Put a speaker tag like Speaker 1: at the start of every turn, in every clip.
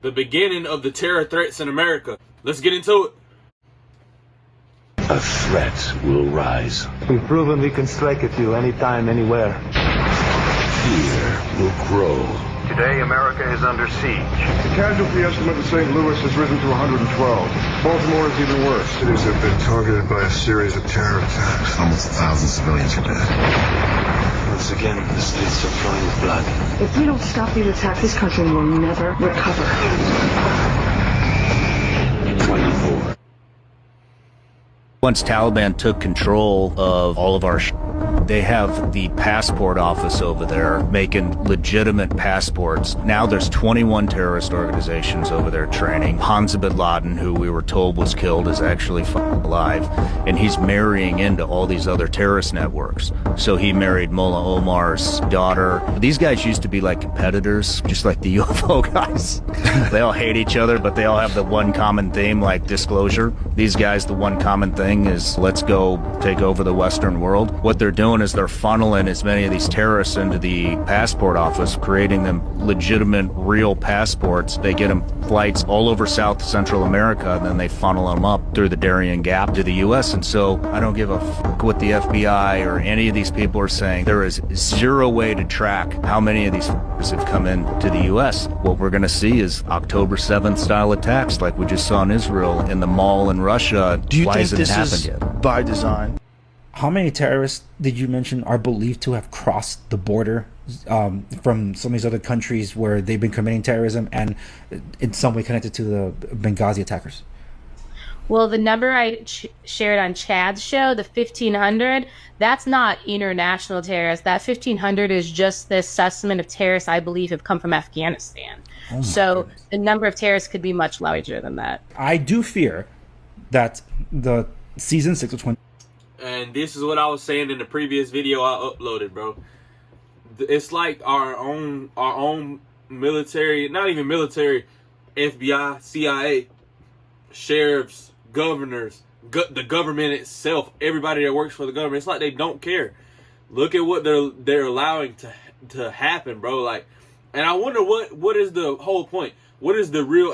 Speaker 1: the beginning of the terror threats in America. Let's get into it.
Speaker 2: A threat will rise.
Speaker 3: We've proven we can strike at you anytime, anywhere.
Speaker 2: Fear will grow.
Speaker 4: Today, America is under siege.
Speaker 5: The casualty estimate in St. Louis has risen to 112. Baltimore is even worse.
Speaker 6: Cities have been targeted by a series of terror attacks.
Speaker 7: Almost 1,000 civilians are dead.
Speaker 8: Once again, the streets are flowing with blood.
Speaker 9: If we don't stop these attacks, this country will never recover.
Speaker 2: 24.
Speaker 10: Once Taliban took control of all of our they have the passport office over there making legitimate passports. Now there's 21 terrorist organizations over there training. Hamza bin Laden, who we were told was killed, is actually alive. And he's marrying into all these other terrorist networks. So he married Mullah Omar's daughter. These guys used to be like competitors, just like the UFO guys. They all hate each other, but they all have the one common theme, like disclosure. These guys, the one common thing is let's go take over the Western world. What they're doing is they're funneling as many of these terrorists into the passport office, creating them legitimate, real passports. They get them flights all over South Central America, and then they funnel them up through the Darien Gap to the U.S. And so I don't give a fuck what the FBI or any of these people are saying. There is zero way to track how many of these f***ers have come into the U.S. What we're going to see is October 7th style attacks like we just saw in Israel, in the mall in Russia.
Speaker 11: Do you
Speaker 10: Why
Speaker 11: think
Speaker 10: hasn't
Speaker 11: this
Speaker 10: it happened
Speaker 11: is
Speaker 10: yet?
Speaker 11: by design?
Speaker 12: How many terrorists did you mention are believed to have crossed the border from some of these other countries where they've been committing terrorism and in some way connected to the Benghazi attackers?
Speaker 13: Well, the number I shared on Chad's show, the 1,500, that's not international terrorists. That 1,500 is just the assessment of terrorists I believe have come from Afghanistan. So goodness. The number of terrorists could be much larger than that.
Speaker 12: I do fear that the season 6 of 20...
Speaker 1: And this is what I was saying in the previous video I uploaded, bro. It's like our own military, not even military, FBI, CIA, sheriffs, governors, the government itself, everybody that works for the government. It's like they don't care. Look at what they're allowing to happen, bro. Like, and I wonder what is the whole point? What is the real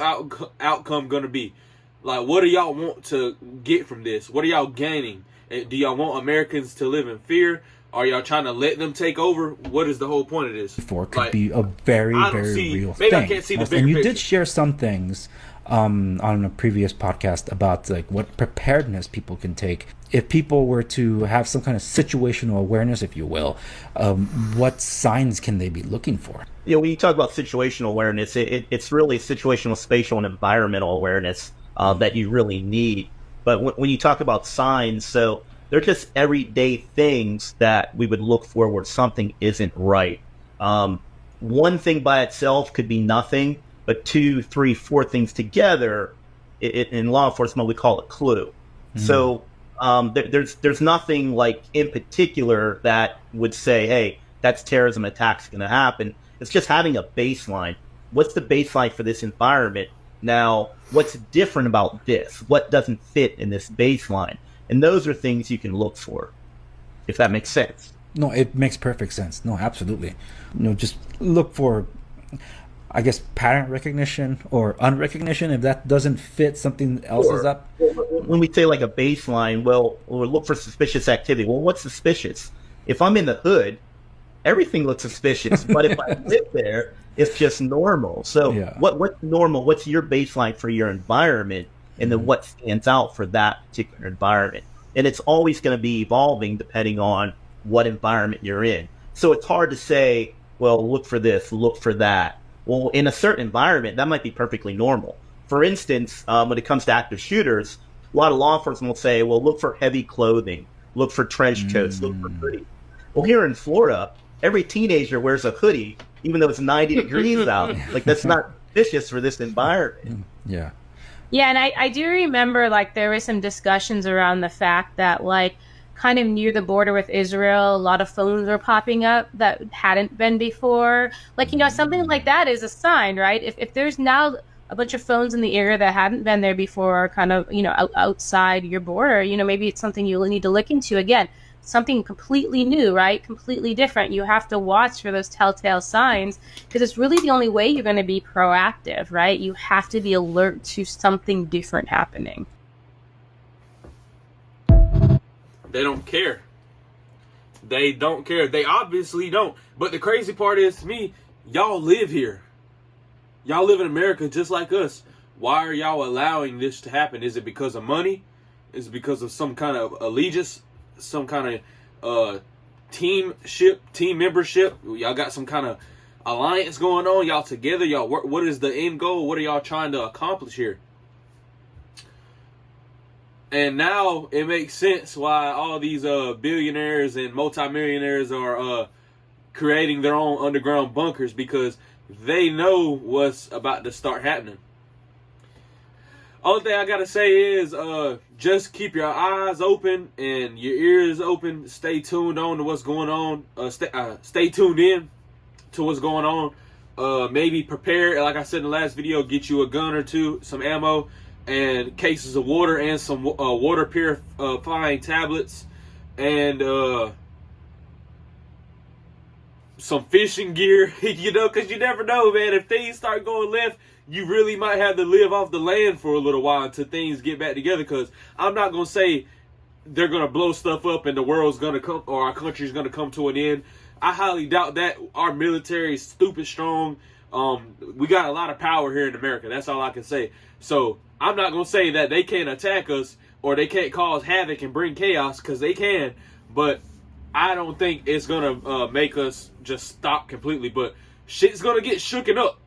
Speaker 1: outcome gonna be? Like, what do y'all want to get from this? What are y'all gaining? Do y'all want Americans to live in fear? Are y'all trying to let them take over? What is the whole point of this?
Speaker 12: For could be a very real thing.
Speaker 1: Maybe I can't see the bigger
Speaker 12: And you
Speaker 1: picture.
Speaker 12: did share some things on a previous podcast about like what preparedness people can take if people were to have some kind of situational awareness, if you will. What signs can they be looking for?
Speaker 14: You know, when you talk about situational awareness, it's really situational, spatial, and environmental awareness that you really need. But when you talk about signs, so they're just everyday things that we would look for where something isn't right. One thing by itself could be nothing, but 2, 3, 4 things together, in law enforcement, we call it clue. So there's nothing like in particular that would say, hey, that's terrorism attack's going to happen. It's just having a baseline. What's the baseline for this environment? Now, what's different about this? What doesn't fit in this baseline? And those are things you can look for, if that makes sense.
Speaker 12: No, it makes perfect sense. No, absolutely. Just look for, I guess, pattern recognition or unrecognition. If that doesn't fit, something else is up.
Speaker 14: When we say like a baseline, well, we'll look for suspicious activity. Well, what's suspicious? If I'm in the hood, everything looks suspicious. But if I live there, it's just normal. So what's normal? What's your baseline for your environment? And then what stands out for that particular environment? And it's always going to be evolving depending on what environment you're in. So it's hard to say, well, look for this, look for that. Well, in a certain environment, that might be perfectly normal. For instance, when it comes to active shooters, a lot of law enforcement will say, well, look for heavy clothing, look for trench coats, look for hoodie. Well, here in Florida, every teenager wears a hoodie, even though it's 90 degrees out. Like, that's not vicious for this environment.
Speaker 12: Yeah.
Speaker 13: Yeah, and I do remember, like, there were some discussions around the fact that, like, kind of near the border with Israel, a lot of phones were popping up that hadn't been before. Like, something like that is a sign, right? If there's now a bunch of phones in the area that hadn't been there before, kind of, outside your border, maybe it's something you'll need to look into. Again, something completely new, right? Completely different. You have to watch for those telltale signs, because it's really the only way you're going to be proactive, right? You have to be alert to something different happening.
Speaker 1: They don't care. They don't care. They obviously don't. But the crazy part is, to me, y'all live here. Y'all live in America just like us. Why are y'all allowing this to happen? Is it because of money? Is it because of some kind of allegiance? Some kind of team membership? Y'all got some kind of alliance going on? Y'all together? Y'all, what is the end goal? What are y'all trying to accomplish here? And now it makes sense why all these billionaires and multimillionaires are creating their own underground bunkers, because they know what's about to start happening. Only thing I gotta say is just keep your eyes open and your ears open. Stay tuned on to what's going on. Stay tuned in to what's going on. Maybe prepare, like I said in the last video, get you a gun or two, some ammo, and cases of water, and some water purifying tablets, and some fishing gear, you know, because you never know, man. If things start going left, you really might have to live off the land for a little while until things get back together, because I'm not going to say they're going to blow stuff up and the world's going to come, or our country's going to come to an end. I highly doubt that. Our military is stupid strong. We got a lot of power here in America. That's all I can say. So I'm not going to say that they can't attack us or they can't cause havoc and bring chaos, because they can. But I don't think it's going to make us just stop completely. But shit's going to get shooken up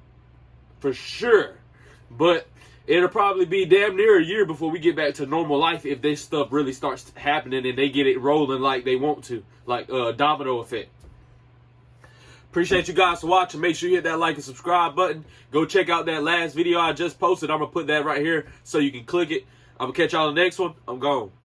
Speaker 1: for sure. But it'll probably be damn near a year before we get back to normal life, if this stuff really starts happening and they get it rolling like they want to, like domino effect. Appreciate you guys for watching. Make sure you hit that like and subscribe button. Go check out that last video I just posted. I'm going to put that right here so you can click it. I'm going to catch y'all in the next one. I'm gone.